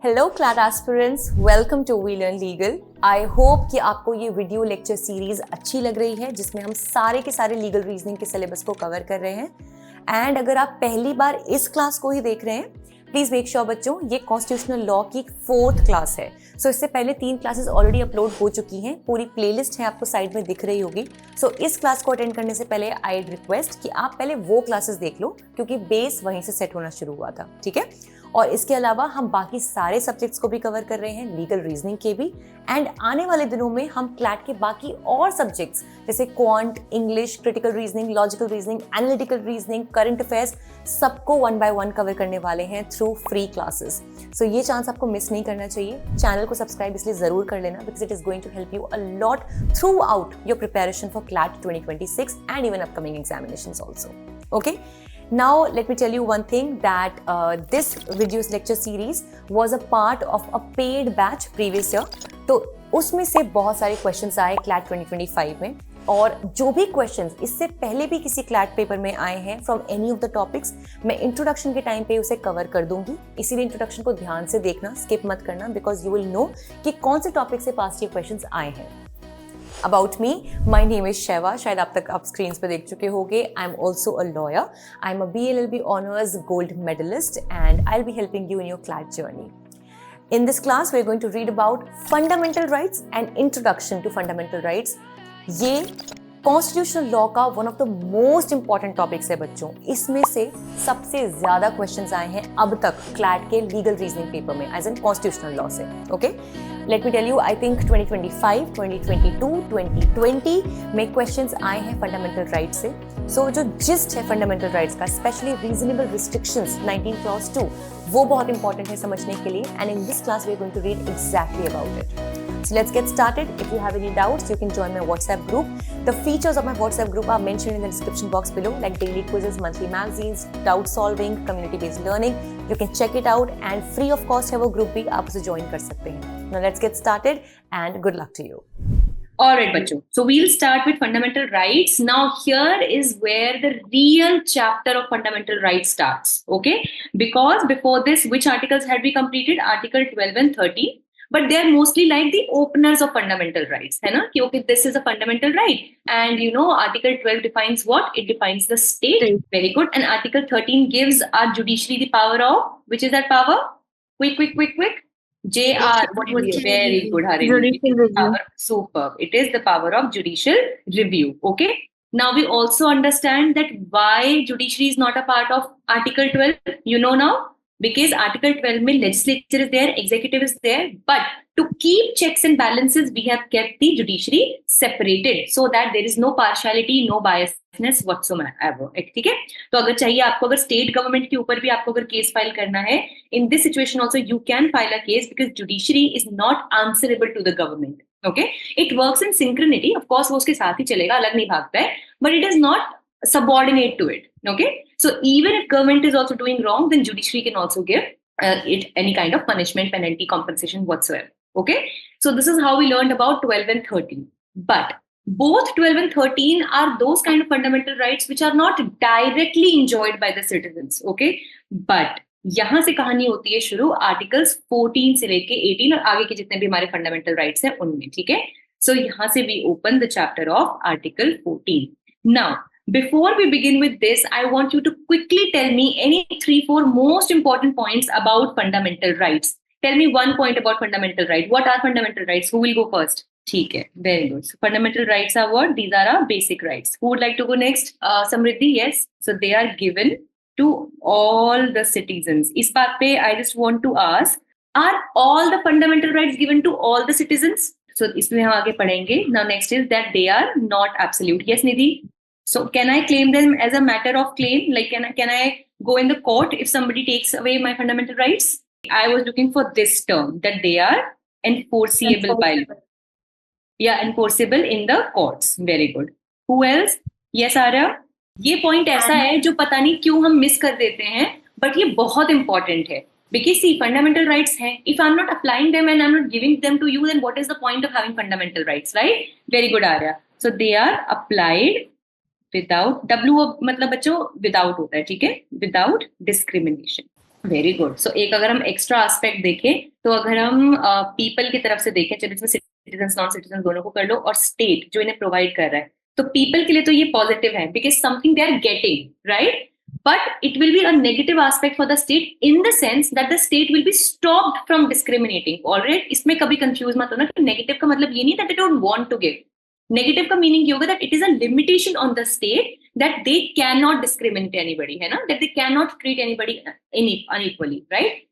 Hello class aspirants, welcome to we learn legal. I hope कि आपको ये video lecture series अच्छी लग रही है, जिसमें हम सारे के सारे लीगल रीजनिंग के सिलेबस को कवर कर रहे हैं। एंड अगर आप पहली बार इस क्लास को ही देख रहे हैं, प्लीज मेक श्योर बच्चों, ये कॉन्स्टिट्यूशनल लॉ की 4th क्लास है। सो इससे पहले 3 क्लासेस ऑलरेडी अपलोड हो चुकी हैं, पूरी प्लेलिस्ट है आपको साइड में दिख रही होगी। सो इस क्लास को अटेंड करने से पहले आई रिक्वेस्ट कि आप पहले वो क्लासेस देख लो, क्योंकि बेस वहीं से सेट होना शुरू हुआ था, ठीक है। और इसके अलावा हम बाकी सारे सब्जेक्ट्स को भी कवर कर रहे हैं, लीगल रीजनिंग के भी। एंड आने वाले दिनों में हम क्लैट के बाकी और सब्जेक्ट्स जैसे quant, English, critical reasoning, logical reasoning, analytical reasoning, current affairs, सबको 1 by 1 कवर करने वाले हैं थ्रू फ्री क्लासेस। सो ये चांस आपको मिस नहीं करना चाहिए। चैनल को सब्सक्राइब इसलिए जरूर कर लेना, because it is going to help you a lot throughout your preparation for CLAT 2026 and even upcoming examinations also. Okay, now let me tell you one thing, that this videos lecture series was a part of a paid batch previous year। तो उसमें से बहुत सारे questions आए CLAT 2025 में, और जो भी क्वेश्चंस इससे पहले भी किसी क्लैट पेपर में आए हैं from any of the topics, मैं इंट्रोडक्शन के टाइम पे उसे कवर कर दूंगी। इसीलिए इंट्रोडक्शन को ध्यान से देखना, स्किप मत करना, बिकॉज यू विल नो कि कौन से टॉपिक से पास्ट ईयर क्वेश्चंस आए हैं। About me, my name is Shaiva, शायद आप तक आप स्क्रीन पे देख चुके होंगे। I am also a lawyer. I am a BLLB Honors Gold Medalist and I'll be helping you in your CLAT journey. In this class, we're going to read about fundamental rights and introduction to fundamental rights. ये constitutional law का one of the most important topics है बच्चों। इसमें से सबसे ज्यादा questions आए हैं अब तक क्लैट के लीगल रीजनिंग पेपर में, एज एन कॉन्स्टिट्यूशनल लॉ से। Okay, let me tell you, I think 2025, 2022, 2020 में क्वेश्चंस आए हैं फंडामेंटल राइट से। सो जो जिस्ट है फंडामेंटल राइट्स का, स्पेशली रीजनेबल रिस्ट्रिक्शंस 19 clause 2, वो बहुत इंपॉर्टेंट है समझने के लिए। And in this class we are going to read exactly about it. So let's get started. If you have any doubts, you can join my WhatsApp group. The features of my WhatsApp group are mentioned in the description box below, like daily quizzes, monthly magazines, doubt solving, community-based learning. You can check it out and free of cost है वो group भी, आप उसे join कर सकते हैं। Now let's get started and good luck to you. Alright, bachcho. So we'll start with fundamental rights. Now here is where the real chapter of fundamental rights starts. Okay? Because before this, which articles had we completed? Article 12 and 13. But they are mostly like the openers of fundamental rights, है ना? कि okay, this is a fundamental right, and you know, Article 12 defines what? It defines the state. Very good. And Article 13 gives our judiciary the power of, which is that power? Quick. JR. What was it? Very good, Hari. Judicial review. Superb. It is the power of judicial review. Okay. Now we also understand that why judiciary is not a part of Article 12. You know now. Because Article 12 में legislature is there, executive is there, but to keep checks and balances, we have kept the judiciary separated so that there is no partiality, no biasness whatsoever. ठीक है? तो अगर चाहिए आपको, अगर state government के ऊपर भी आपको अगर case file करना है, in this situation also you can file a case because judiciary is not answerable to the government. Okay? It works in synchronity. Of course, वो उसके साथ ही चलेगा, अलग नहीं भागता है, but it is not subordinate to it. Okay? So even if government is also doing wrong, then judiciary can also give it any kind of punishment, penalty, compensation whatsoever. Okay? So this is how we learned about 12 and 13. But both 12 and 13 are those kind of fundamental rights which are not directly enjoyed by the citizens. Okay? But यहाँ से कहानी होती है शुरू articles 14 से लेके 18 और आगे के जितने भी हमारे फंडामेंटल राइट्स हैं उनमें। ठीक है? So यहाँ से we open the chapter of Article 14. Now, before we begin with this, I want you to quickly tell me any 3-4 most important points about fundamental rights. Tell me one point about fundamental rights. What are fundamental rights? Who will go first? ठीक है, very good. So fundamental rights are what? These are our basic rights. Who would like to go next? Samriddhi, yes. So they are given to all the citizens. इस बात पे I just want to ask, are all the fundamental rights given to all the citizens? So इसमें हम आगे पढ़ेंगे. Now next is that they are not absolute. Yes, Nidhi? So can I claim them as a matter of claim? Like can I go in the court if somebody takes away my fundamental rights? I was looking for this term, that they are enforceable by law. Yeah, enforceable in the courts. Very good. Who else? Yes, Arya? ये point ऐसा है जो पता नहीं क्यों हम miss कर देते हैं, but ये बहुत important है. Because see, fundamental rights हैं. If I'm not applying them and I'm not giving them to you, then what is the point of having fundamental rights, right? Very good, Arya. So they are applied without, W मतलब बच्चों without होता है, ठीक है, without discrimination. Very good. So एक अगर हम extra aspect देखें, तो अगर हम पीपल की तरफ से देखें, चलो इसमें सिटीजन नॉन सिटीजन दोनों को कर लो, और स्टेट जो इन्हें प्रोवाइड कर रहा है, तो पीपल के लिए तो ये पॉजिटिव है because something they are getting, right? But it will be a negative aspect for the state in the sense that the state will be stopped from discriminating. Alright, इसमें कभी confuse मत होना कि negative का मतलब ये नहीं that they don't want to give. Negative का meaning ये होगा that it is a limitation on the state that they cannot discriminate anybody, है ना? That they cannot treat anybody unequally, right?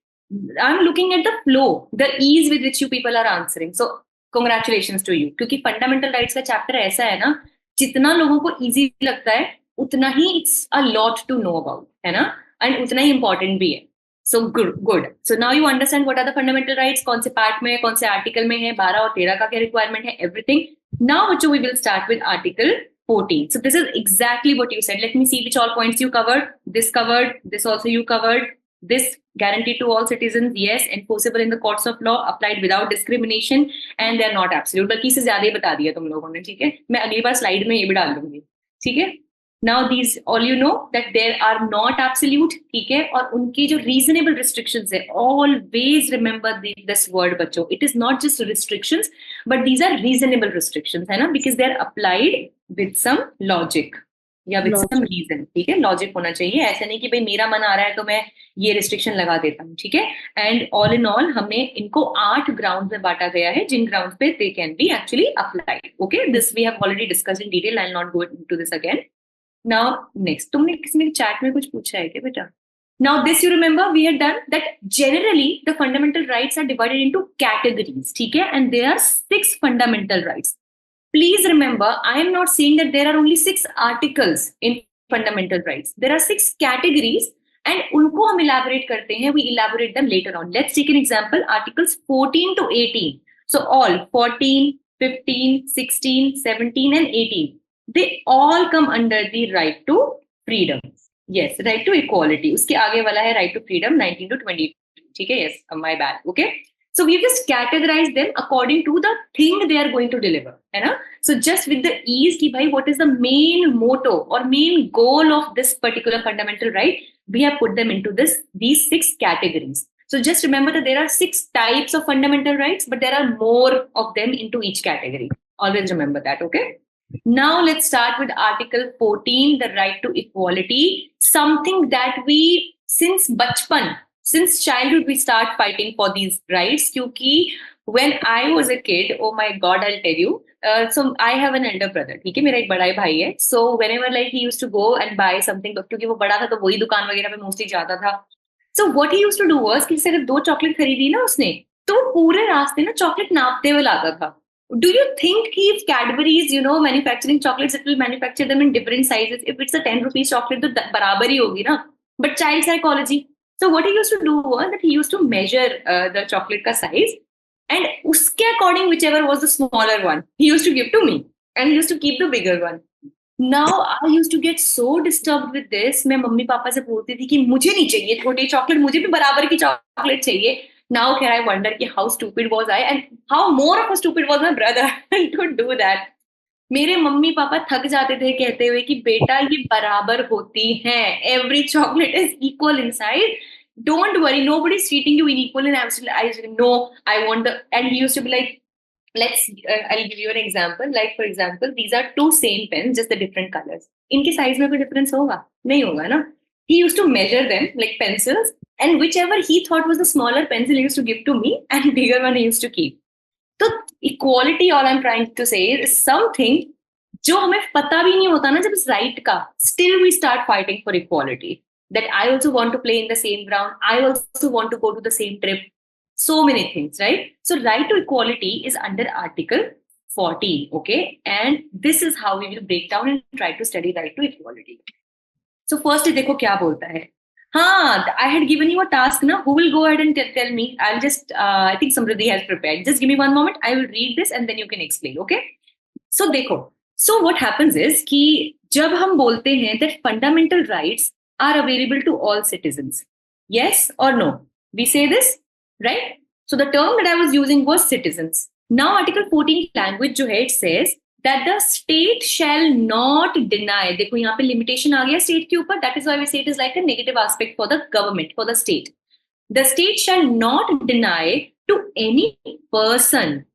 I'm looking at the flow, the ease with which you people are answering. So congratulations to you. क्योंकि fundamental rights का chapter ऐसा है ना, जितना लोगों को easy लगता है उतना ही it's a lot to know about, है ना, एंड उतना ही इंपॉर्टेंट भी है. So good. So now you understand what are the fundamental rights, कौन से पार्ट में है, कौन से आर्टिकल में है, 12 और 13 का क्या रिक्वायरमेंट है, एवरीथिंग. नाउ बच्चों we will start with article 14. So this is exactly what you said. Let me see which all points you covered. This also you covered. This guaranteed to all citizens, yes, enforceable in the courts of law, applied without discrimination, and they are not absolute. बल्कि इससे ज्यादा ही बता दिया तुम लोगों ने, ठीक है. मैं अगली बार स्लाइड में ये भी डाल दूंगी, ठीक है. Now these all you know that there are not absolute, ठीक है, और उनकी जो reasonable restrictions है, always remember this word बच्चों, it is not just restrictions but these are reasonable restrictions, है ना, because they are applied with some logic या with some reason, ठीक है. लॉजिक होना चाहिए, ऐसा नहीं कि भाई मेरा मन आ रहा है तो मैं ये रिस्ट्रिक्शन लगा देता हूँ, ठीक है. एंड ऑल इन ऑल हमें इनको 8 ग्राउंड में बांटा गया है जिन ग्राउंड पे they can be actually applied. Okay, this we have already discussed in detail, I will not go into this again. Now next, तुमने किसी ने चैट में कुछ पूछा है क्या बेटा? Now this you remember we had done that generally the fundamental rights are divided into categories, ठीक है, and there are 6 fundamental rights. Please remember, I am not saying that there are only 6 articles in fundamental rights. There are 6 categories and उनको हम elaborate करते हैं. We elaborate them later on. Let's take an example. Articles 14 to 18. So all 14, 15, 16, 17 and 18. They all come under the right to freedom. Yes, right to equality. उसके आगे वाला है right to freedom 19 to 20. ठीक है, yes, my bad. Okay. So we've just categorized them according to the thing they are going to deliver, है ना? So just with the ease कि भाई what is the main motto or main goal of this particular fundamental right, we have put them into these 6 categories. So just remember that there are 6 types of fundamental rights, but there are more of them into each category. Always remember that, okay? Now let's start with Article 14, the right to equality. Something that we, since bachpan, since childhood, we start fighting for these rights. क्योंकि when I was a kid, oh my God, I'll tell you. So I have an elder brother. ठीक है, मेरा एक बड़ा भाई है. So whenever like he used to go and buy something, क्योंकि वो बड़ा था तो वही दुकान वगैरह पे mostly जाता था. So what he used to do was कि सिर्फ 2 चॉकलेट खरीदी ना उसने, तो पूरे रास्ते ना चॉकलेट नापते हुए लाता था. Do you think if Cadbury's, manufacturing chocolates, it will manufacture them in different sizes? If it's a 10 rupees chocolate, तो बराबर ही होगी ना. But child psychology. So what he used to do was that he used to measure the chocolate का size, and उसके according whichever was the smaller one, he used to give to me, and he used to keep the bigger one. Now I used to get so disturbed with this. मैं mummy papa से बोलती थी कि मुझे नहीं चाहिए छोटी chocolate, मुझे भी बराबर की चॉकलेट चाहिए. Now can I wonder कि how stupid was I and how more of a stupid was my brother to do that. मेरे मम्मी पापा थक जाते थे कहते हुए कि बेटा ये बराबर होती हैं. Every chocolate is equal inside. Don't worry, nobody is treating you unequal and absolutely. No, I want the. And he used to be like, I'll give you an example. Like for example, these are 2 same pens, just the different colors. इनके size में कोई difference होगा? नहीं होगा ना. He used to measure them like pencils. And whichever he thought was the smaller pencil, he used to give to me, and bigger one he used to keep. So equality, all I'm trying to say is something जो हमें पता भी नहीं होता ना जब इस right का, still we start fighting for equality. That I also want to play in the same ground. I also want to go to the same trip. So many things, right? So right to equality is under Article 14, okay? And this is how we will break down and try to study right to equality. So first देखो क्या बोलता है. I had given you a task now. Who will go ahead and tell me? I'll just, I think Samriddhi has prepared. Just give me one moment. I will read this and then you can explain, okay? So देखो. So what happens is कि जब हम बोलते हैं that fundamental rights are available to all citizens. Yes or no? We say this, right? So the term that I was using was citizens. Now Article 14 language जो है, it says that the state shall not deny. देखो यहाँ पे limitation आ गया state के ऊपर. That is why we say it is like a negative aspect for the government, for the state. The state shall not deny to any person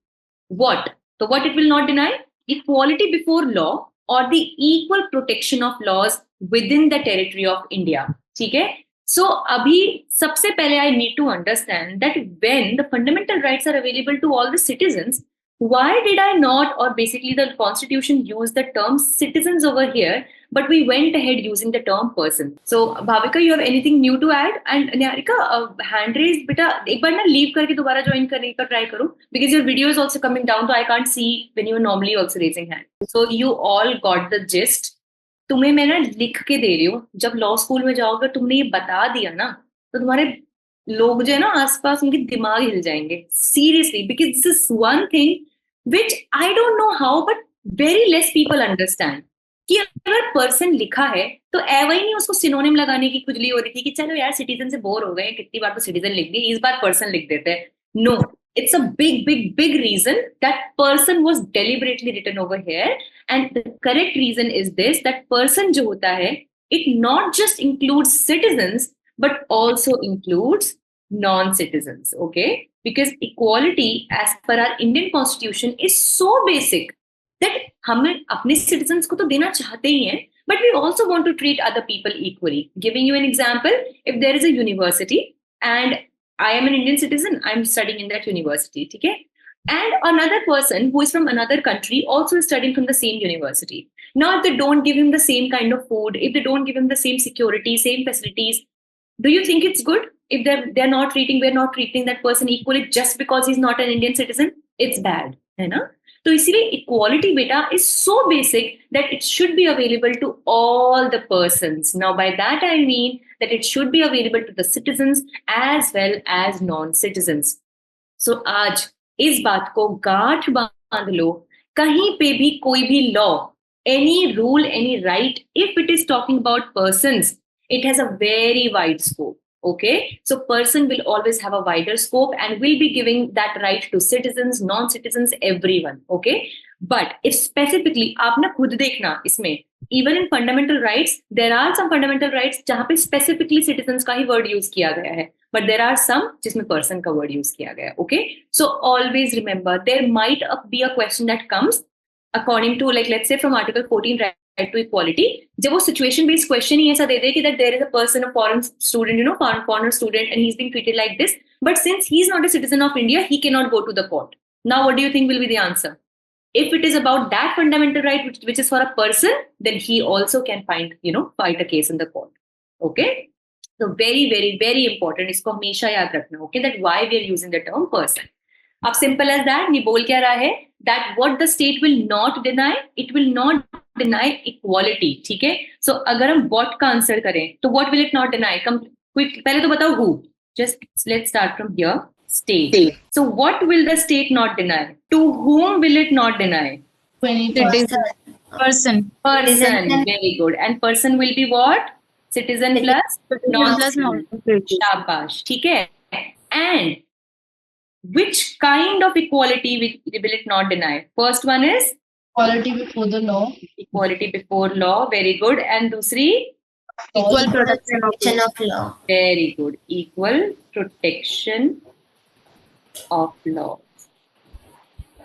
what? So what it will not deny? Equality before law or the equal protection of laws within the territory of India. ठीक है? So अभी सबसे पहले I need to understand that when the fundamental rights are available to all the citizens, why did I not, or basically the constitution used the term citizens over here, but we went ahead using the term person. So Bhavika, you have anything new to add? And Niharika, hand raise बेटा एक बार ना leave करके दोबारा join करने का try करो, because your video is also coming down, so I can't see when you are normally also raising hand. So you all got the gist. तुम्हें मैं ना लिख के दे रही हूँ, जब लॉ स्कूल में जाओगे तुमने ये बता दिया ना, तो तुम्हारे लोग जो है ना आसपास उनके दिमाग हिल जाएंगे seriously, because this is one thing which I don't know how but very less people understand कि अगर पर्सन लिखा है तो एवं ही नहीं उसको सिनोनिम लगाने की खुजली हो रही थी कि चलो यार सिटीजन से बोर हो गए, कितनी बार तो सिटीजन लिख दी, इस बार पर्सन लिख देते हैं. No, it's a big reason that person was deliberately written over here, and the correct reason is this, that person जो होता है it not just includes citizens but also includes non-citizens. Okay, because equality as per our Indian constitution is so basic that हम अपने citizens को तो देना चाहते ही हैं, but we also want to treat other people equally. Giving you an example, if there is a university and I am an Indian citizen, I'm studying in that university, okay? And another person who is from another country also is studying from the same university. Now, if they don't give him the same kind of food, if they don't give him the same security, same facilities, do you think it's good? If we're not treating that person equally just because he's not an Indian citizen, it's bad, है ना? तो इसीलिए equality beta is so basic that it should be available to all the persons. Now by that I mean that it should be available to the citizens as well as non-citizens. So आज इस बात को गांठ बांध लो, कहीं पे भी कोई भी law, any rule, any right, if it is talking about persons, it has a very wide scope. Okay, so person will always have a wider scope and will be giving that right to citizens, non-citizens, everyone. Okay, but if specifically आप ना खुद देखना इसमें, even in fundamental rights there are some fundamental rights जहाँ पे specifically citizens का ही word use किया गया है, but there are some जिसमें person का word use किया गया है. Okay, so always remember there might be a question that comes according to, like let's say from article 14 right to equality, जब वो situation based question ही ऐसा दे दे कि that there is a person, a foreign student, you know, foreign student, and he's being treated like this, but since he's not a citizen of India, he cannot go to the court. Now what do you think will be the answer? If it is about that fundamental right which is for a person, then he also can fight a case in the court. Okay, so very important, इसको हमेशा याद रखना. Okay, that why we are using the term person. अब simple as that, ये बोल क्या रहा है, that what the state will not deny, it will not deny equality. ठीक है, so अगर हम what का आंसर करें तो what will it not deny? quick, पहले तो बताओ who. Just let's start from here. State. So what will the state not deny? To whom will it not deny? Person. Very good. And person will be what? Citizen plus non-citizen. Shabash. ठीक है. And which kind of equality will it not deny? First one is Equality before the law. Equality before law. Very good. And दूसरी? Equal protection of law. Very good. Equal protection of law.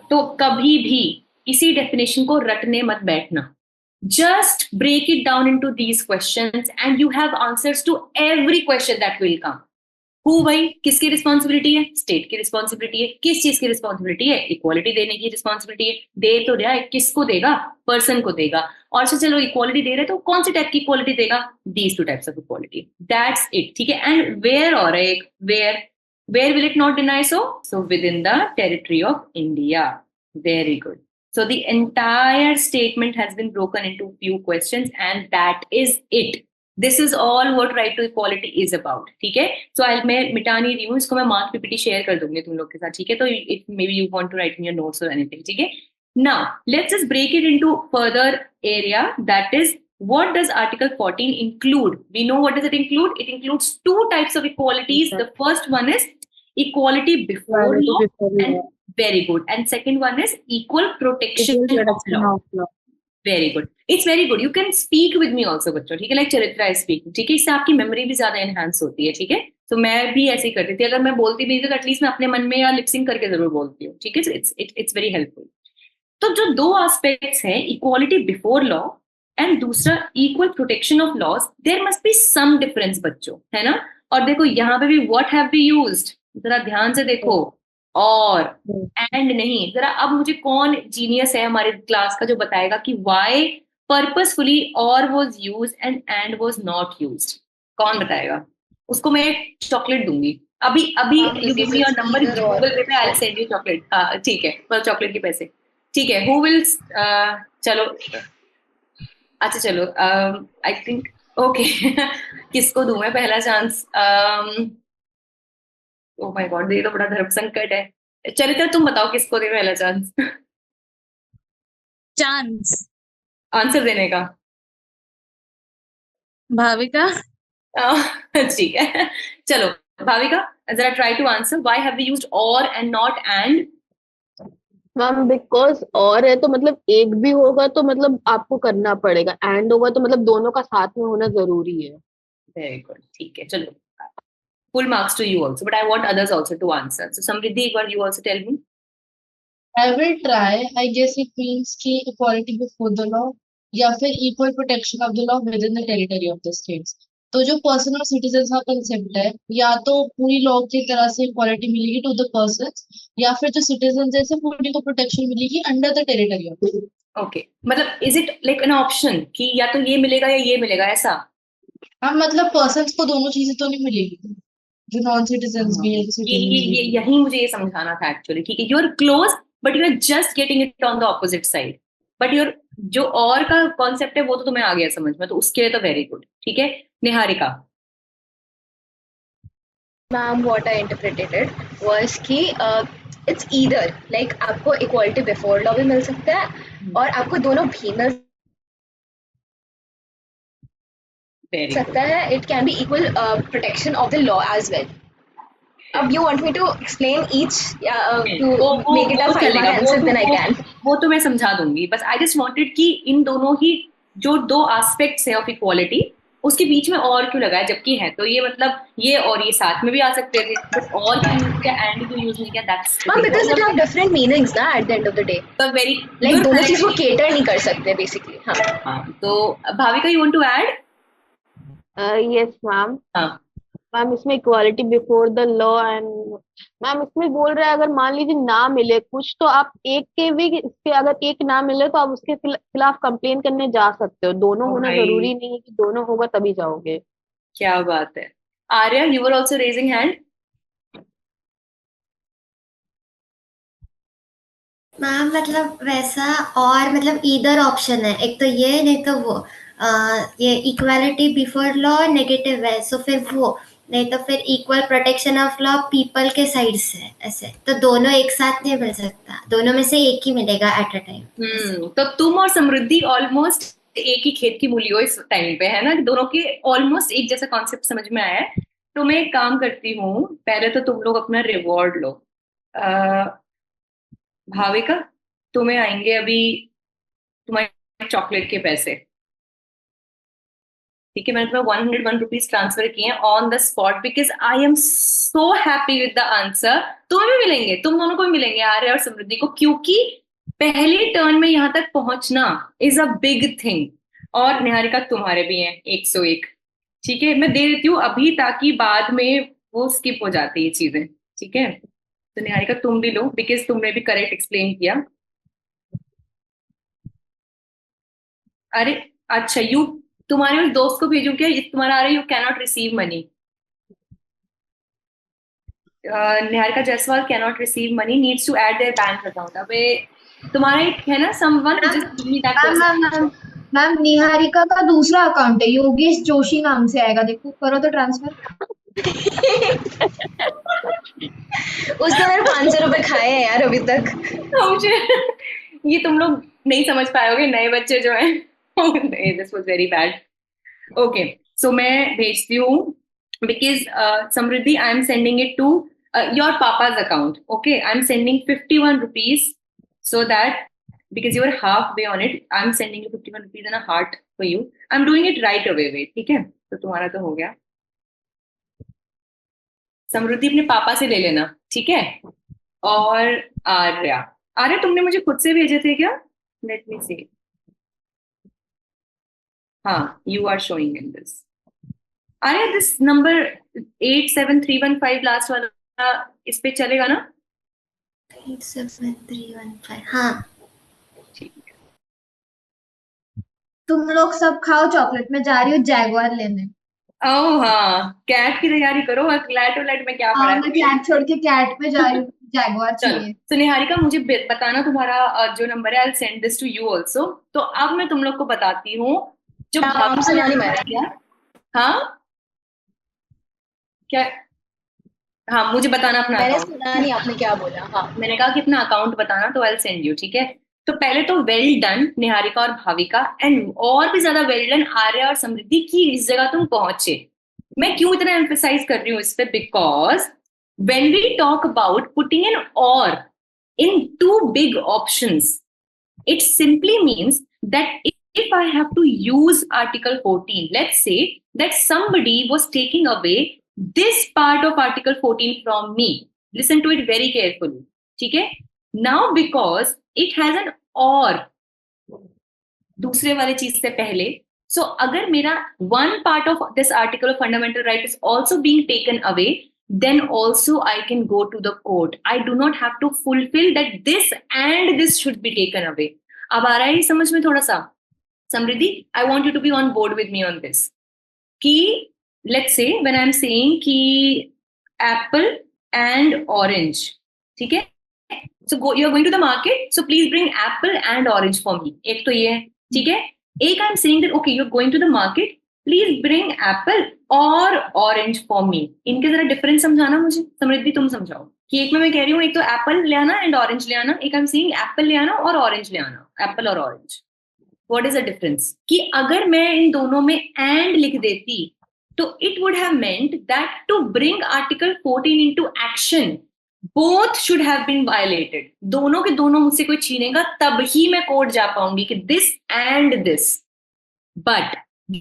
तो कभी भी इसी definition को रटने मत बैठना. Just break it down into these questions and you have answers to every question that will come. Who भाई किसकी रिस्पॉन्सिबिलिटी है? स्टेट की रिस्पॉन्सिबिलिटी है. किस चीज की रिस्पॉन्सिबिलिटी है? इक्वालिटी देने की रिस्पॉन्सिबिलिटी है. दे तो रहा है, किसको देगा? पर्सन को देगा. और से चलो इक्वालिटी दे रहे तो कौन सी टाइप की इक्वालिटी देगा? These two types of equality. That's it. ठीक है. And where और एक where will it not deny so? So within the territory of India. Very good. So the entire statement has been broken into few questions and that is it. This is all what right to equality is about. ठीक है. So मैं मिटा नहीं रही हूँ इसको, मैं mark PPT share कर दूंगी तुम लोग के साथ. ठीक है. तो if maybe you want to write in your notes or anything. ठीक है. Now let's just break it into further area. That is, what does Article 14 include? We know what does it include. It includes two types of equalities. The first one is equality before law and Very good. And second one is equal protection of law. Very good. It's very good. You can speak with me also बच्चों, ठीक है? Like चरित्रा is speaking, ठीक है? इससे आपकी memory भी ज्यादा enhance होती है, ठीक है? तो मैं भी ऐसे ही करती थी, अगर मैं बोलती भी थी तो एटलीस्ट मैं अपने मन में या लिपसिंग करके जरूर बोलती हूँ, ठीक है? It's very helpful. तो जो दो एस्पेक्ट्स हैं, इक्वालिटी बिफोर लॉ एंड दूसरा equal protection of laws, there must be some difference बच्चों, है ना? और देखो यहाँ पे भी व्हाट हैव वी यूज्ड, जरा ध्यान से देखो, और एंड नहीं. जरा अब मुझे कौन जीनियस है हमारे क्लास का जो बताएगा कि why purposefully or was used and was not used? कौन बताएगा? उसको मैं चॉकलेट दूंगी अभी अभी. You give me your number, Google Pay I will send you chocolate. हाँ ठीक है, पर चॉकलेट के पैसे. ठीक है, हु विल, चलो अच्छा चलो, आई थिंक ओके. किसको दूं मैं पहला चांस? ओह माय गॉड, ये तो बड़ा धर्म संकट है. चरित्र तुम बताओ किसको दे पहला चांस चांस आंसर देने का? भाविका. ठीक है, चलो भाविका जरा try to answer. Why have we used or and not and? Ma'am because or है तो मतलब एक भी होगा तो मतलब आपको करना पड़ेगा, एंड होगा तो मतलब दोनों का साथ में होना जरूरी है. वेरी गुड, ठीक है, चलो full marks to you also, but I want others also to answer. So Samriddhi, एक बार you also tell me. I will try. I guess it means कि equality before the law या फिर equal protection of the law within the territory of the states. तो जो person और citizen का concept है, या तो पूरी लॉ की तरह से इक्वालिटी मिलेगी टू द पर्सन, या फिर जो सिटीजन जैसे पूरी को प्रोटेक्शन मिलेगी under the territory of. Okay, मतलब is it like an option कि या तो ये मिलेगा या ये मिलेगा, ऐसा? हाँ, मतलब पर्सन को दोनों चीजें तो नहीं मिलेगी, जो नॉन सिटीजन्स भी है. ये यही मुझे ये समझाना था एक्चुअली. ठीक है, you are close but you are just getting it on the opposite side. But your जो और का कॉन्सेप्ट है वो तो तुम्हें आ गया समझ में, तो उसके लिए तो वेरी गुड. ठीक है, Niharika. Ma'am what I interpreted was कि इट्स ईदर लाइक आपको इक्वालिटी बिफोर लॉ भी मिल सकता है और आपको दोनों भी मिल सकता है. It can be equal protection of the law as well. अब you want me to explain each to make it a final answer, then I can. वो तो मैं समझा दूंगी, बस आई जस्ट वांटेड कि इन दोनों ही जो दो एस्पेक्ट्स है ऑफ इक्वालिटी, उसके बीच में और क्यों लगाया जबकि है. तो ये मतलब ये और ये साथ में भी आ सकते थे, बस और क्यों यूज किया, एंड क्यों यूज नहीं किया? That's because it have different meanings ना at the end of the day. तो वेरी लाइक दोनों चीज को कैटर नहीं कर सकते बेसिकली. हाँ, तो Bhavika you want to add? Yes ma'am. हाँ मैम इसमें equality before the law and ma'am इसमें बोल रहे हैं अगर मान लीजिए ना मिले कुछ तो आप एक के भी इसके अगर एक ना मिले तो आप उसके खिलाफ कंप्लेन करने जा सकते हो. दोनों होना जरूरी नहीं है कि दोनों होगा तभी जाओगे. क्या बात है. Arya, you were also raising hand. Ma'am मतलब वैसा और मतलब ईदर ऑप्शन है, एक तो ये नहीं तो वो. ये इक्वालिटी बिफोर लॉ नेगेटिव है, सो फिर वो नहीं तो फिर equal protection of law people के साइड से ऐसे. तो दोनों एक साथ नहीं मिल सकता, दोनों में से एक ही मिलेगा एट अ टाइम. तो तुम और समृद्धि ऑलमोस्ट एक ही खेत की मूली हो इस टाइम पे, है ना? दोनों के ऑलमोस्ट एक जैसा कॉन्सेप्ट समझ में आया है. तो मैं एक काम करती हूँ, पहले तो तुम लोग अपना रिवॉर्ड लो. भाविका, तुम्हें आएंगे अभी तुम्हारे चॉकलेट के पैसे. ठीक है, मैंने तुम्हें 101 रुपीज ट्रांसफर किए हैं on the spot because I am so happy with the answer. तुम्हें भी मिलेंगे, तुम दोनों को भी मिलेंगे, आर्य और समृद्धि को, क्योंकि पहले टर्न में यहाँ तक पहुंचना इज अ बिग थिंग. और निहारिका तुम्हारे भी हैं 101. ठीक है, मैं दे देती हूँ अभी ताकि बाद में वो स्किप हो जाती है चीजें. ठीक है, तो निहारिका तुम भी लो बिकॉज तुमने भी करेक्ट एक्सप्लेन किया. अरे अच्छा, यू तुम्हारे उस दोस्त को भेजू क्या? तुम्हारा आ रहा है, you can not receive money. Niharika Jaiswal can not receive money, needs to add their bank account. अबे तुम्हारा एक है ना someone just give me that person. Ma'am Niharika का दूसरा अकाउंट है, योगेश जोशी नाम से आएगा, देखो करो तो ट्रांसफर. उसने मेरे 500 रुपए खाए हैं यार अभी तक. मुझे ये तुम लोग नहीं समझ पाओगे, नए बच्चे जो हैं. This was very bad. Okay, so मैं भेजती हूँ because Samriddhi I am sending it to your papa's account. Okay, I'm sending 51 rupees so that because you are halfway on it, I'm sending you 51 rupees and a heart for you. I'm doing it right away. Wait, ठीक है? तो तुम्हारा तो हो गया. समृद्धि अपने पापा से ले लेना, ठीक है? और आर्या तुमने मुझे खुद से भेजे थे क्या? लेट मी सी. हाँ, you are showing in this. Arya, this number 87315 last वाला इस पे चलेगा ना? 87315 हाँ. तुम लोग सब खाओ चॉकलेट, में जा रही हूँ जैगवार लेने. ओह हाँ, कैट की तैयारी करो. क्लैट में क्या पड़ा हाँ, है? मैं कैट छोड़ के कैट में जा रही हूँ, जैगवार चलो, चाहिए. तो निहारिका मुझे बताना तुम्हारा जो नंबर है. I send this to you also. तो अब मैं तुम लोग को बताती हूँ जो नाम सुना नहीं मैंने. क्या. हाँ क्या. हाँ, मुझे बताना अपना मैंने अकाउंट. सुना नहीं आपने क्या बोला. हाँ, मैंने कहा कि अपना अकाउंट बताना, तो आई सेंड यू. ठीक है, तो पहले तो वेल डन निहारिका और भाविका, एंड और भी ज्यादा वेल डन आर्या और समृद्धि की इस जगह तुम पहुंचे. मैं क्यों इतना एम्फेसाइज कर रही हूँ इस पे? Because when we talk about putting an or in two big options, it simply means that if I have to use Article 14, let's say that somebody was taking away this part of Article 14 from me. Listen to it very carefully. ठीक है? Now because it has an or दूसरे वाले चीज से पहले, so अगर मेरा one part of this article of fundamental right is also being taken away, then also I can go to the court. I do not have to fulfill that this and this should be taken away. अब आ रहा है समझ में थोड़ा सा? समृद्धि, I want you to be on board with me on this. कि let's say when I'm saying कि apple and orange, ठीक है? So you're going to the market, so please bring apple and orange for me. एक तो ये है, ठीक है? एक I'm saying that okay, you're going to the market, please bring Apple और ऑरेंज फॉर मी. इनके जरा डिफरेंस समझाना मुझे. समृद्धि तुम समझाओ कि एक में मैं कह रही हूँ एक तो एप्पल ले आना एंड ऑरेंज ले आना, एक आई एम सेइंग एप्पल ले आना और ऑरेंज ले आना. एप्पल और orange, what is the difference? कि अगर मैं इन दोनों में एंड लिख देती तो it would have meant that to bring article 14 into action both should have been violated. दोनों के दोनों मुझसे कोई छीनेगा तब ही मैं कोर्ट जा पाऊंगी कि this and this. But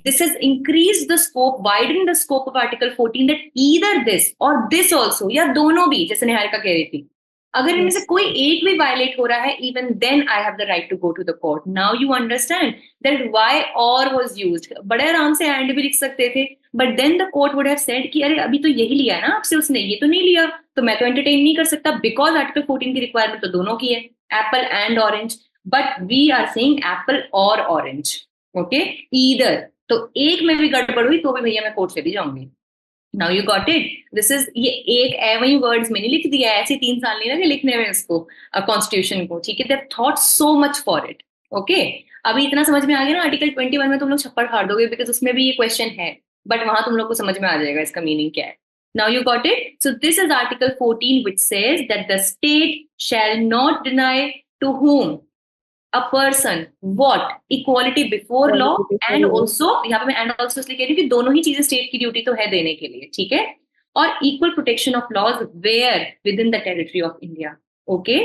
this has increased the scope, widened the scope of Article 14 that either this or this also, या दोनों भी, जैसे निहारिका कह रही थी, अगर इनमें से कोई एक भी violate हो रहा है, even then I have the right to go to the court. Now you understand that why or was used. बड़े आराम से and भी लिख सकते थे, but then the court would have said कि अरे अभी तो यही लिया ना आपसे उसने, ये तो नहीं लिया, तो मैं तो entertain नहीं कर सकता because Article 14 की requirement तो दोनों की है, apple and orange. But we are saying apple or orange, okay? Either. तो एक में भी गड़बड़ हुई तो भी भैया मैं कोर्ट चली जाऊंगी. Now you got it. This is, ये एक वही वर्ड्स में नहीं लिख दिया है, ऐसे 3 साल नहीं लगे लिखने में इसको, कॉन्स्टिट्यूशन को. ठीक है, they have thought so much for it. Okay, अभी इतना समझ में आ गया ना? आर्टिकल 21 में तुम लोग छप्पड़ फाड़ दोगे बिकॉज उसमें भी ये क्वेश्चन है, बट वहां तुम लोग को समझ में आ जाएगा इसका मीनिंग क्या है. Now you got it. So this is Article 14, which says that the state shall not deny to whom a person what equality before law and also, यहाँ पे मैं and also इसलिए कह रही हूँ कि दोनों ही चीजें स्टेट की ड्यूटी तो है देने के लिए. ठीक है, और equal protection of laws where within the territory of India. Okay,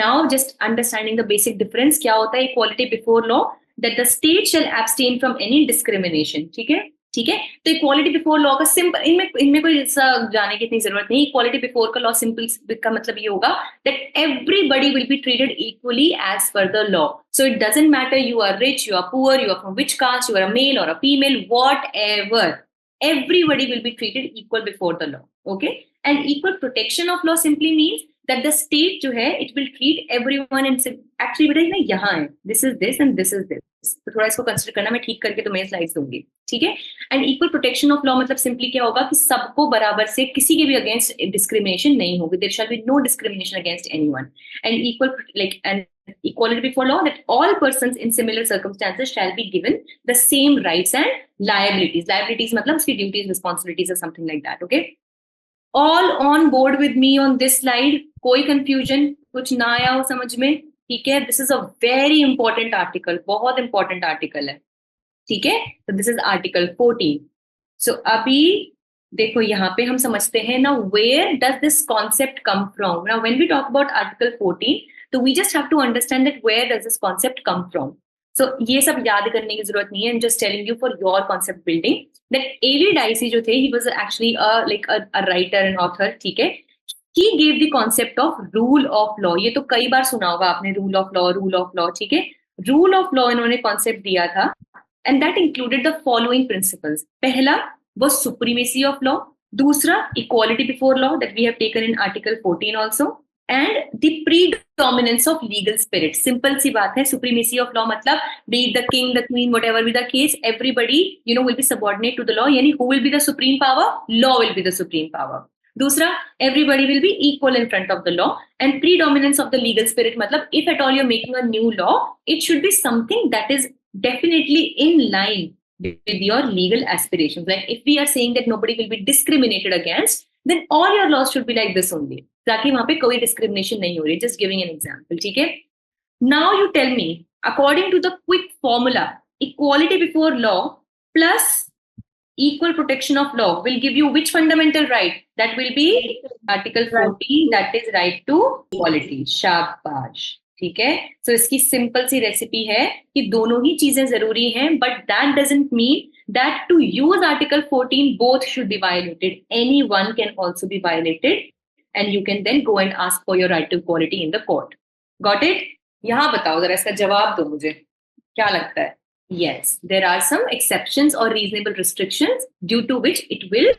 now just understanding the basic difference. क्या होता है equality before law? That the state shall abstain from any discrimination. ठीक है, ठीक है. तो इक्वालिटी बिफोर लॉ का simple, इनमें कोई ऐसा जाने की इतनी जरूरत नहीं. इक्वालिटी बिफोर का लॉ सिंपल का मतलब ये होगा that everybody will be treated equally as per the law. So it doesn't matter you are rich, you are poor, you are from which caste, you are a male or a female, whatever, everybody will be treated equal before the law. Okay, and equal protection of law simply means that the state जो है it will treat everyone in actually बेटा ना यहाँ है this is this and this is this, तो थोड़ा इसको consider करना, मैं ठीक करके तुम्हें स्लाइड्स दूंगी. ठीक है, and equal protection of law मतलब सिंपली क्या होगा कि सबको बराबर से किसी के भी अगेंस्ट डिस्क्रिमिनेशन नहीं होगी. There shall be no discrimination against anyone. And equal like and equality before law that all persons in similar circumstances shall be given the same rights and liabilities. Liabilities matlab uski duties, responsibilities or something like that. Okay, all on board with me on this slide? कोई confusion, कुछ ना आया हो समझ में? ठीक है, this is a very important article, बहुत important article है. ठीक है, so this is Article 14. So अभी देखो यहाँ पे हम समझते हैं ना, where does this concept come from. Now when we talk about article 14, तो we just have to understand that where does this concept come from. So ये सब याद करने की जरूरत नहीं है. I am just telling you for your concept building that A V Dicey जो थे, he was actually like a writer and author. ठीक है, he gave the concept of rule of law. ये तो कई बार सुना होगा आपने, rule of law, rule of law. ठीक है, रूल ऑफ लॉ इन्होंने कॉन्सेप्ट दिया था, and that included the following principles. पहला was supremacy of law. दूसरा, equality before law that we have taken in Article 14 also, and the predominance of legal spirit. Simple सी बात है, supremacy of law मतलब be it the king, the queen, whatever be the case, everybody will be subordinate to the law. यानी who will be the supreme power? Law will be the supreme power. दूसरा, everybody will be equal in front of the law, and predominance of the legal spirit मतलब if at all you're making a new law, it should be something that is definitely in line with your legal aspirations. Like if we are saying that nobody will be discriminated against, then all your laws should be like this only. ताकि वहां पे कोई discrimination नहीं हो रही. Just giving an example. ठीक है? Now you tell me, according to the quick formula, equality before law plus equal protection of law will give you which fundamental right? That will be Article 14. That is right to equality. शाबाश. ठीक है, सो इसकी simple सी recipe है कि दोनों ही चीजें जरूरी हैं, but that doesn't mean that to use article 14 both should be violated. Any one can also be violated, and you can then go and ask for your right to equality in the court. Got it? यहाँ बताओ जरा, इसका जवाब दो मुझे, क्या लगता है? Yes, there are some exceptions or reasonable restrictions due to which it will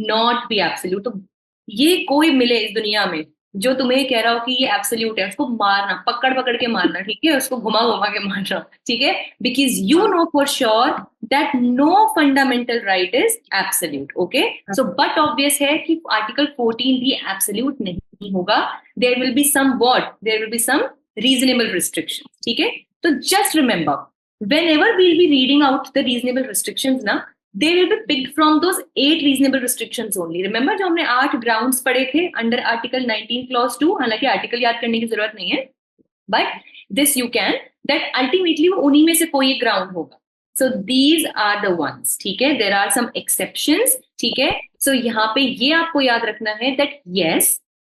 not be absolute. तो ये कोई मिले इस दुनिया में जो तुम्हें कह रहा हो कि ये एब्सोल्यूट है, उसको मारना, पकड़ पकड़ के मारना. ठीक है, उसको घुमा घुमा के मारना. ठीक है, because you know for sure that no fundamental right is absolute. Okay, so but obvious है कि आर्टिकल 14 भी एब्सोल्यूट नहीं होगा. There will be some what, there will be some reasonable restriction. ठीक है, तो just remember, whenever we'll be reading out the reasonable restrictions ना, they will be picked from those 8 reasonable restrictions only. Remember जो हमने 8 grounds पढ़े थे under Article 19 Clause 2, हालांकि article याद करने की जरूरत नहीं है, but this you can, that ultimately वो उन्हीं में से कोई एक ground होगा. So these are the ones. ठीक है, there are some exceptions. ठीक है, so यहाँ पे ये आपको याद रखना है that yes,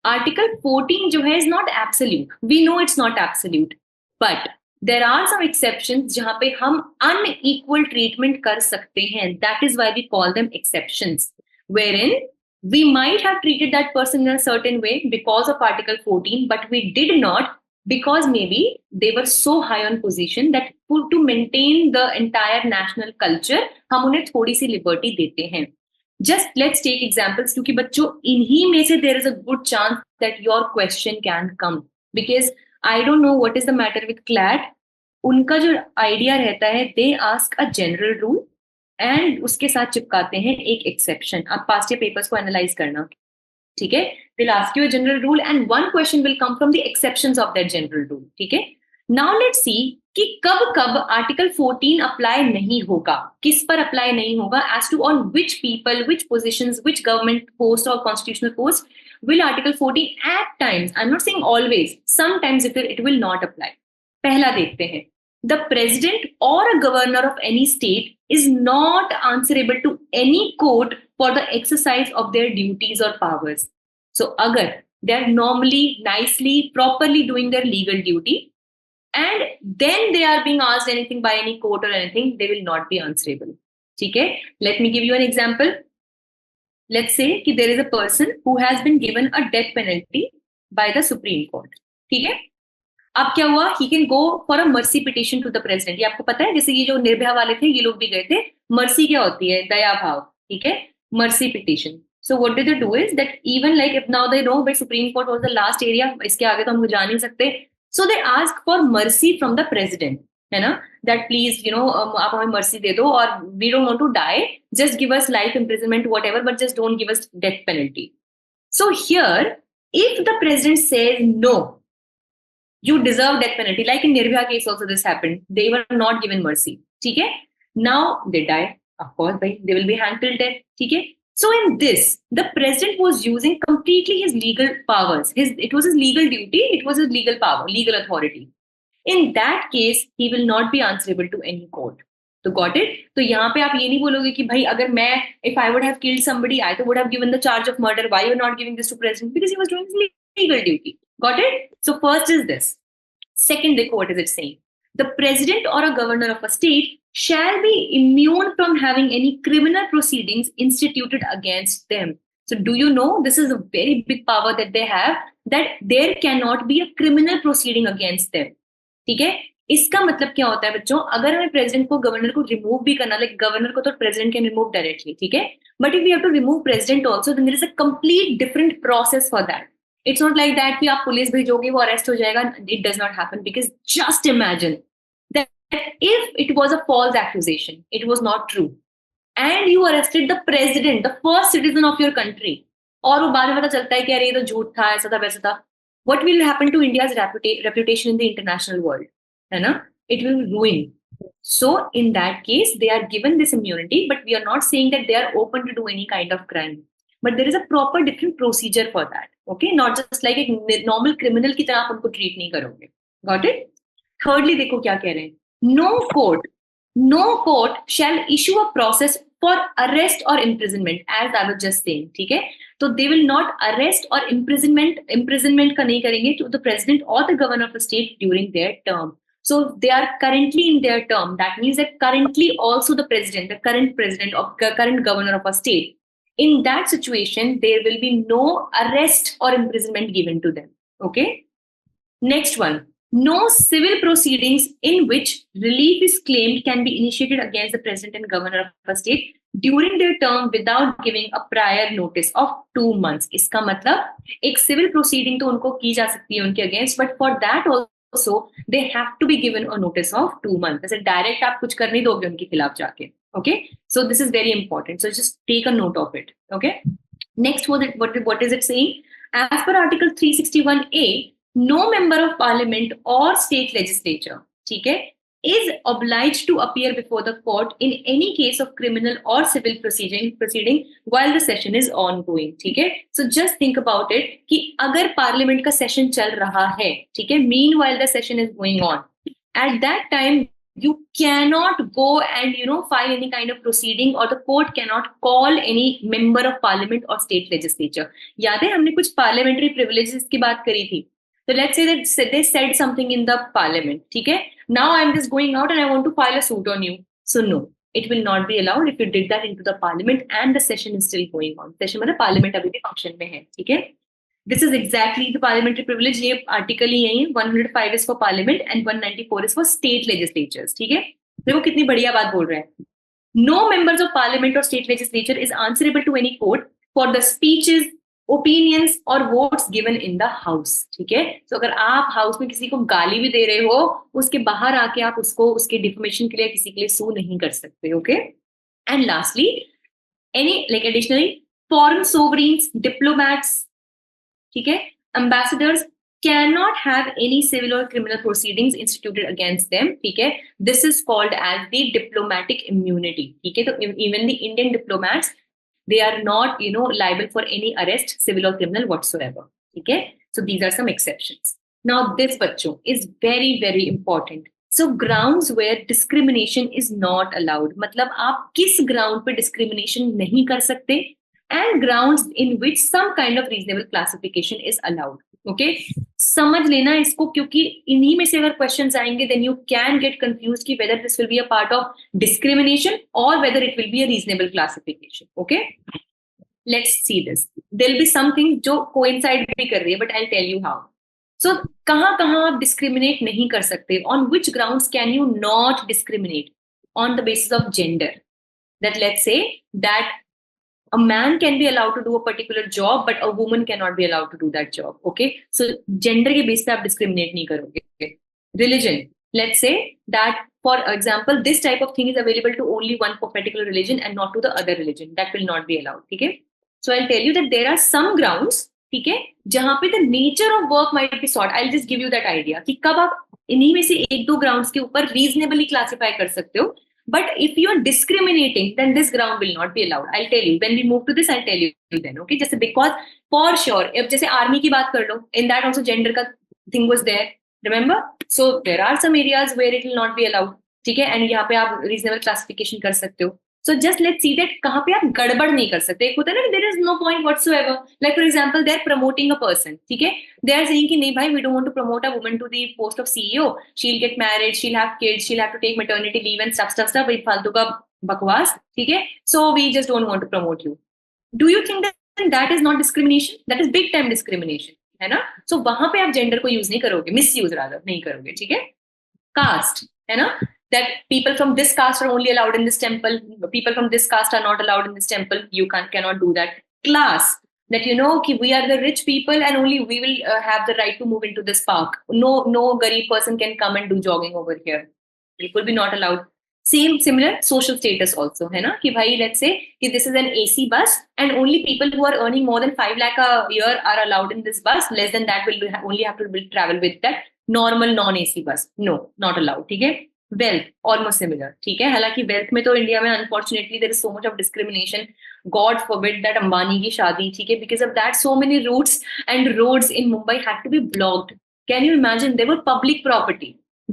Article 14 जो है is not absolute. We know it's not absolute, but there are some exceptions जहां पे हम unequal treatment कर सकते हैं. That is why we call them exceptions, wherein we might have treated that person in a certain way because of Article 14, but we did not because maybe they were so high on position that to maintain the entire national culture हम उन्हें थोड़ी सी liberty देते हैं. Just let's take examples, क्योंकि बच्चों इन्हीं में से there is a good chance that your question can come, because I don't know what is the matter with CLAT. उनका जो आइडिया रहता है, they ask a general rule and उसके साथ चिपकाते हैं एक exception. आप past year papers को analyze करना. ठीक है, they'll ask you a general rule and one question will come from the exceptions of that general rule. ठीक है, now let's see कि कब कब Article 14 apply नहीं होगा, किस पर apply नहीं होगा, as to on which people, which positions, which government post or constitutional post will Article 14 at times, I'm not saying always, sometimes it will not apply. पहला देखते हैं, the president or a governor of any state is not answerable to any court for the exercise of their duties or powers. So अगर they are normally, nicely, properly doing their legal duty, and then they are being asked anything by any court or anything, they will not be answerable. ठीक है, let me give you an example. Let's say कि there is a person who has been given a death penalty by the Supreme Court. ठीक है, अब क्या हुआ, he can go for a mercy petition to the president. ये आपको पता है, जैसे ये जो निर्भया वाले थे, ये लोग भी गए थे. mercy क्या होती है? दया भाव. ठीक है, mercy petition. So what did they do is that even like if now they know that Supreme Court was the last area, इसके आगे तो हम जा नहीं सकते. So they ask for mercy from the president. है ना, that please आप हमें mercy दे दो, और we don't want to die, just give us life imprisonment whatever, but just don't give us death penalty. So here, if the president says no, you deserve death penalty, like in Nirbhaya case also this happened, they were not given mercy. ठीक है, now they die, of course they will be hanged till death. ठीक है, so in this, the president was using completely his legal powers. It was his legal duty, it was his legal power, legal authority. In that case, he will not be answerable to any court. तो got it. तो यहाँ पे आप ये नहीं बोलोगे कि भाई अगर मैं if I would have killed somebody I would have given the charge of murder. Why you are not giving this to president? Because he was doing his legal duty. Got it? So first is this. Second, what is it saying? The president or a governor of a state shall be immune from having any criminal proceedings instituted against them. So do you know this is a very big power that they have, that there cannot be a criminal proceeding against them. ठीक है. इसका मतलब क्या होता है बच्चों, अगर हमें प्रेसिडेंट को गवर्नर को रिमूव भी करना, लाइक गवर्नर को तो प्रेसिडेंट कैन रिमूव डायरेक्टली, ठीक है, but if we have to remove president also then there is a complete different process for that. It's not like that कि आप पुलिस भेजोगे वो अरेस्ट हो जाएगा. It does not happen because just imagine that if it was a false accusation, it was not true, and you arrested the president, the first citizen of your country, और वो बाद में पता चलता है कि अरे ये तो झूठ था, ऐसा था वैसा था. What will happen to India's reputation in the international world, है ना? It will ruin. So in that case, they are given this immunity, but we are not saying that they are open to do any kind of crime. But there is a proper different procedure for that. Okay, not just like a normal criminal की तरह आप उनको treat नहीं करोगे. Got it? Thirdly, देखो क्या कह रहे हैं. No court shall issue a process for arrest or imprisonment, as I was just saying. ठीक है? तो they will not arrest or imprisonment का नहीं करेंगे to the president or the governor of the state during their term. So they are currently in their term. That means that currently also the current president or current governor of a state. In that situation, there will be no arrest or imprisonment given to them. Okay. Next one. No civil proceedings in which relief is claimed can be initiated against the president and governor of a state during their term without giving a prior notice of 2 months. इसका मतलब एक civil proceeding तो उनको की जा सकती है उनके against, but for that also they have to be given a notice of 2 months. जैसे डायरेक्ट आप कुछ कर नहीं दोगे उनके खिलाफ जाके. Okay, so this is very important. So just take a note of it. Okay. Next, what is it saying? As per Article 361A, no member of Parliament or state legislature, ठीक है, is obliged to appear before the court in any case of criminal or civil proceeding while the session is ongoing. ठीक है. So just think about it कि अगर parliament का session चल रहा है, ठीक है, meanwhile the session is going on, at that time you cannot go and file any kind of proceeding, or the court cannot call any member of parliament or state legislature. याद है हमने कुछ parliamentary privileges की बात करी थी. So let's say that they said something in the parliament, ठीक है. Now I'm just going out and I want to file a suit on you. So no, it will not be allowed if you did that into the parliament and the session is still going on. Session मतलब parliament अभी भी function में है, ठीक है. This is exactly the parliamentary privilege. ये article ही यही 105 is for parliament and 194 is for state legislatures, ठीक है. देखो कितनी बढ़िया बात बोल रहे हैं. No members of parliament or state legislature is answerable to any court for the speeches, opinions or votes given in the house, ठीक है. तो अगर आप हाउस में किसी को गाली भी दे रहे हो, उसके बाहर आके आप उसको उसके डिफमेशन के लिए किसी के लिए सू नहीं कर सकते. Okay. And lastly, any like additionally foreign sovereigns, diplomats, ठीक है, ambassadors can not have any civil or criminal proceedings instituted against them, ठीक है. This is called as the diplomatic immunity, ठीक है. तो even the Indian diplomats, they are not liable for any arrest, civil or criminal whatsoever. Okay, so these are some exceptions. Now this bachcho is very very important. So grounds where discrimination is not allowed, मतलब आप किस ground पे discrimination नहीं कर सकते, and grounds in which some kind of reasonable classification is allowed. Okay, समझ लेना इसको, क्योंकि इन्हीं में से अगर क्वेश्चंस आएंगे then you can get confused कि whether this will be a part of discrimination or whether it will be a reasonable classification. Okay, let's see this. There will be some things जो coincide भी कर रही है, but I'll tell you how. So कहाँ आप discriminate नहीं कर सकते? On which grounds can you not discriminate? On the basis of gender. That let's say that a man can be allowed to do a particular job, but a woman cannot be allowed to do that job. Okay, so gender के base पे आप discriminate नहीं करोगे. Religion, let's say that for example this type of thing is available to only one particular religion and not to the other religion. That will not be allowed. ठीक है. So I'll tell you that there are some grounds, ठीक है, जहाँ पे the nature of work might be sought. I'll just give you that idea कि कब आप इन्हीं में से एक दो grounds के ऊपर reasonably classify कर सकते हो. But if you are discriminating, then this ground will not be allowed. I'll tell you when we move to this. I'll tell you then. Okay, just because for sure, if जैसे army की बात कर लो, in that also gender का thing was there. Remember? So there are some areas where it will not be allowed. ठीक है, and यहाँ पे आप रीजनेबल क्लासिफिकेशन कर सकते हो. So just let's see that कहाँ पे आप गड़बड़ नहीं कर सकते. एक होता है ना, there is no point whatsoever. Like for example, they are promoting a person. ठीक है, they are saying कि नहीं भाई, we don't want to promote a woman to the post of CEO. She'll get married, she'll have kids, she'll have to take maternity leave and stuff. भाई फालतू का बकवास. ठीक है, so we just don't want to promote you. Do you think that is not discrimination? That is big time discrimination, है ना? So वहां पे आप जेंडर को यूज नहीं करोगे, मिसयूज रादर नहीं करोगे. ठीक है, कास्ट है ना, that people from this caste are only allowed in this temple, people from this caste are not allowed in this temple. You cannot do that. Class, that you know ki we are the rich people and only we will have the right to move into this park. No garib person can come and do jogging over here. It will be not allowed. Similar social status also, है ना, कि भाई let's say कि this is an AC bus and only people who are earning more than 5 lakh a year are allowed in this bus. Less than that will only have to travel with that normal non-AC bus. No, not allowed. ठीक है. Wealth, almost similar. ठीक है, हालांकि wealth में तो India में unfortunately there is so much of discrimination. God forbid that Ambani की शादी, ठीक है, because of that so many routes and roads in Mumbai had to be blocked. Can you imagine? They were public property.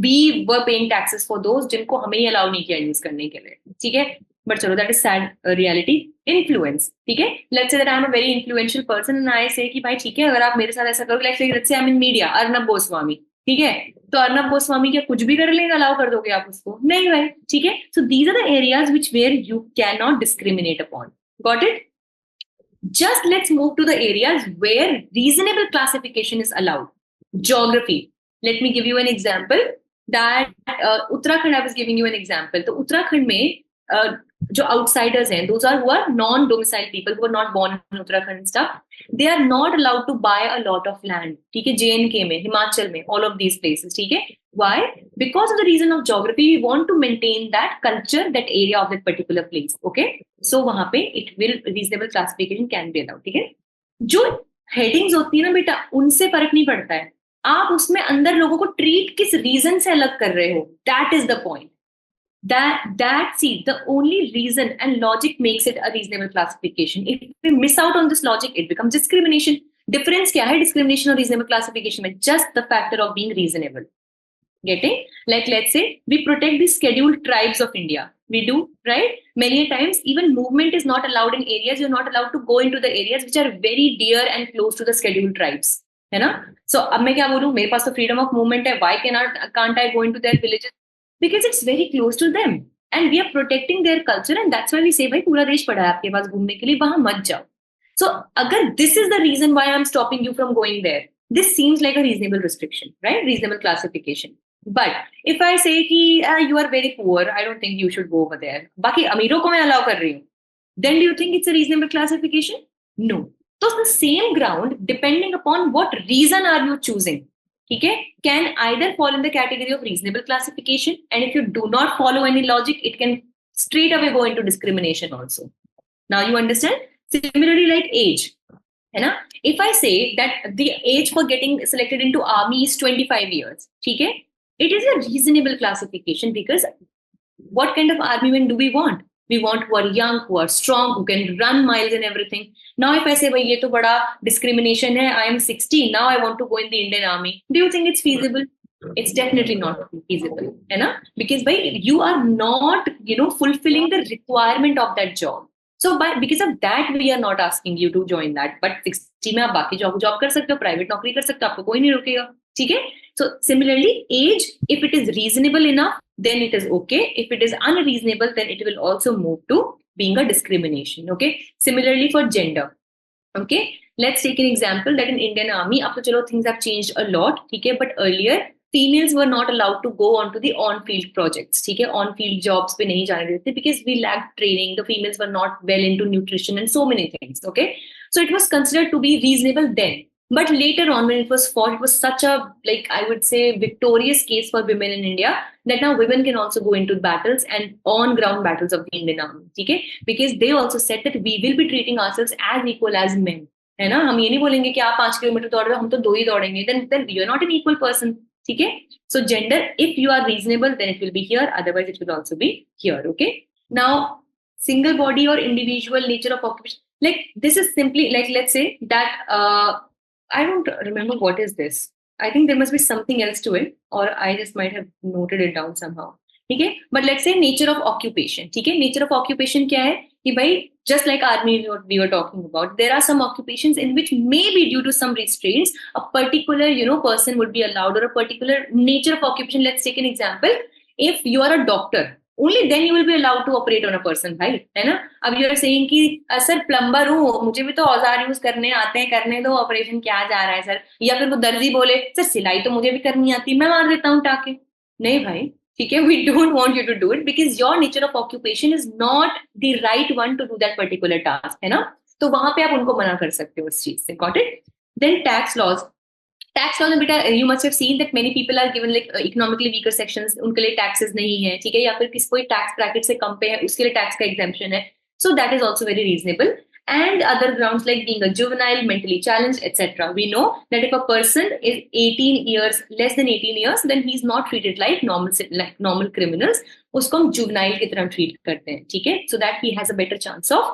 We were paying taxes for those जिनको हमें ही allow नहीं किया use करने के लिए. ठीक है, but चलो, that is sad reality. Influence, ठीक है, let's say that I am a very influential person and I say कि भाई ठीक है, अगर आप मेरे साथ ऐसा करोगे, let's say I'm in media, Arnab Goswami, ठीक है, तो अर्नब गोस्वामी क्या कुछ भी कर लेगा, अलाउ कर दोगे आप उसको? नहीं भाई. ठीक है, so these are the areas which where you can not discriminate upon. Got it? Just let's move to the areas where reasonable classification is allowed. Geography, let me give you an example that Uttarakhand, I was giving you an example. तो उत्तराखंड में जो outsiders हैं, those are who are non domicile people who are not born in Uttarakhand stuff, they are not allowed to buy a lot of land. ठीक है, JNK में, हिमाचल में, all of these places. ठीक है, why? Because of the reason of geography, we want to maintain that culture, that area of that particular place. Okay, so वहां पे it will reasonable classification can be allowed. ठीक है, जो headings होती है ना बेटा, उनसे फर्क नहीं पड़ता है, आप उसमें अंदर लोगों को ट्रीट किस रीजन से अलग कर रहे हो. That is the point. See, the only reason and logic makes it a reasonable classification. If we miss out on this logic, it becomes discrimination. Difference क्या है discrimination और reasonable classification में? Just the factor of being reasonable. Getting? Like let's say we protect the scheduled tribes of India. We do, right? Many times even movement is not allowed in areas. You're not allowed to go into the areas which are very dear and close to the scheduled tribes. है ना? So अब मैं क्या बोलूँ? मेरे पास तो freedom of movement है. Why can't I go into their villages? Because it's very close to them and we are protecting their culture and that's why we say भाई पूरा देश पड़ा है आपके पास घूमने के लिए, वहां मत जाओ. So अगर this is the reason why I'm stopping you from going there, this seems like a reasonable restriction, right? Reasonable classification. But if I say कि you are very poor, I don't think you should go over there, बाकी अमीरों को मैं allow कर रही हूँ, then do you think it's a reasonable classification? No. So the same ground, depending upon what reason are you choosing, ठीक है, can either fall in the category of reasonable classification, and if you do not follow any logic, it can straight away go into discrimination also. Now you understand? Similarly, like age, है ना? If I say that the age for getting selected into army is 25 years, ठीक है, it is a reasonable classification because what kind of army men do we want? We want who are young, who are strong, who can run miles and everything. Now if I say भाई ये तो बड़ा discrimination है, I am 60, now I want to go in the Indian army, do you think it's feasible? It's definitely not feasible, है ना? Because भाई you are not, fulfilling the requirement of that job. So because of that we are not asking you to join that. But 60 में आप बाकी job कर सकते हो, private नौकरी कर सकते हो, आपको कोई नहीं रोकेगा. ठीक है? So similarly, age, if it is reasonable enough, then it is okay. If it is unreasonable, then it will also move to being a discrimination. Okay. Similarly for gender. Okay. Let's take an example that in Indian Army, up to chalo things have changed a lot. Okay. But earlier, females were not allowed to go on to the on-field projects. Okay. On-field jobs pe nahi jaane dete because we lacked training. The females were not well into nutrition and so many things. Okay. So it was considered to be reasonable then. But later on, when it was fought, it was such a, I would say, victorious case for women in India that now women can also go into battles and on-ground battles of the Indian Army. Okay? Because they also said that we will be treating ourselves as equal as men. है ना? हम ये नहीं बोलेंगे कि आप 5 kilometre दौड़ रहे हो, हम तो 2 ही दौड़ेंगे. Then you are not an equal person. ठीक है? So gender, if you are reasonable, then it will be here. Otherwise, it will also be here. Okay? Now, single body or individual nature of occupation. This is simply let's say that. I don't remember what is this. I think there must be something else to it, or I just might have noted it down somehow. ठीक है. But let's say nature of occupation. ठीक है, nature of occupation क्या है कि भाई just like army we were talking about, there are some occupations in which maybe due to some restraints a particular person would be allowed, or a particular nature of occupation. Let's take an example. If you are a doctor, only then you will be allowed to operate on a person, भाई, है ना. अब you are saying कि sir plumber हूँ, मुझे भी तो औजार यूज करने आते हैं, करने दो ऑपरेशन, क्या जा रहा है सर. या फिर वो दर्जी बोले सर सिलाई तो मुझे भी करनी आती है, मैं मार देता हूँ टाके. नहीं भाई, ठीक है, we don't want you to do it because your nature of occupation is not the right one to do that particular task, है ना. तो वहां पे आप उनको मना कर सकते हो उस चीज से. Got it? Then tax laws. Tax laws में बेटा you must have seen that many people are given like economically weaker sections, उनके लिए taxes नहीं है, ठीक है, या फिर किसी कोई tax bracket से कम पे है उसके लिए tax का exemption है. So that is also very reasonable. And other grounds like being a juvenile, mentally challenged, etc. We know that if a person is 18 years, less than 18 years, then he's not treated like normal criminals. उसको हम juvenile की तरह treat करते हैं, ठीक है, so that he has a better chance of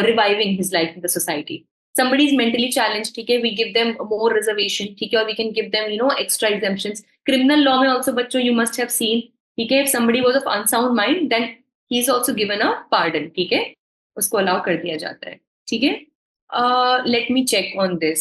reviving his life in the society. Somebody is mentally challenged, ठीक है, we give them more reservation, ठीक है, or we can give them extra exemptions. Criminal law में also बच्चों you must have seen, ठीक है, if somebody was of unsound mind, then he is also given a pardon, ठीक है, उसको allow कर दिया जाता है. ठीक है, let me check on this.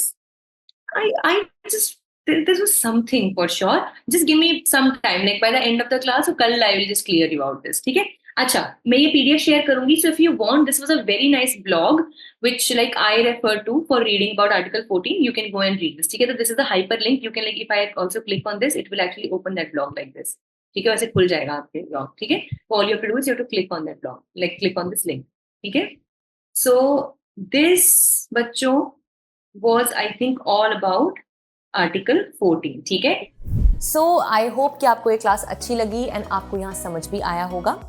I just this was something for sure. Just give me some time, like by the end of the class, so कल I will just clear you out this. ठीक है. अच्छा, मैं ये PDF share करूंगी. So if you want, this was a very nice blog which like I refer to for reading about Article 14. You can go and read this. ठीक है, तो this is the hyperlink. You can like if I also click on this, it will actually open that blog like this. ठीक है, वैसे खुल जाएगा आपके blog. ठीक है, all you have to do is you have to click on that blog, like click on this link. ठीक है, so this बच्चों was I think all about Article 14. ठीक है. So I hope कि आपको ये क्लास अच्छी लगी एंड आपको यहाँ समझ भी आया होगा.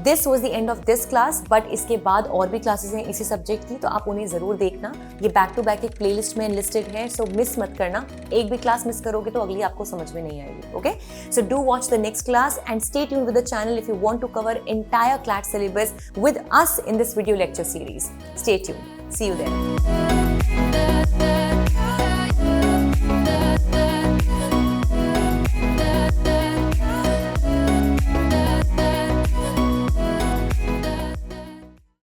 This was the end of this class, but इसके बाद और भी क्लासेस हैं इसी सब्जेक्ट की, तो आप उन्हें ज़रूर देखना. ये बैक टू बैक एक प्लेलिस्ट में लिस्टेड है, सो मिस मत करना. एक भी क्लास मिस करोगे तो अगली आपको समझ में नहीं आएगी. Okay, so do watch the next class and stay tuned with the channel if you want to cover entire CLAT syllabus with us in this video lecture series. Stay tuned. See you there.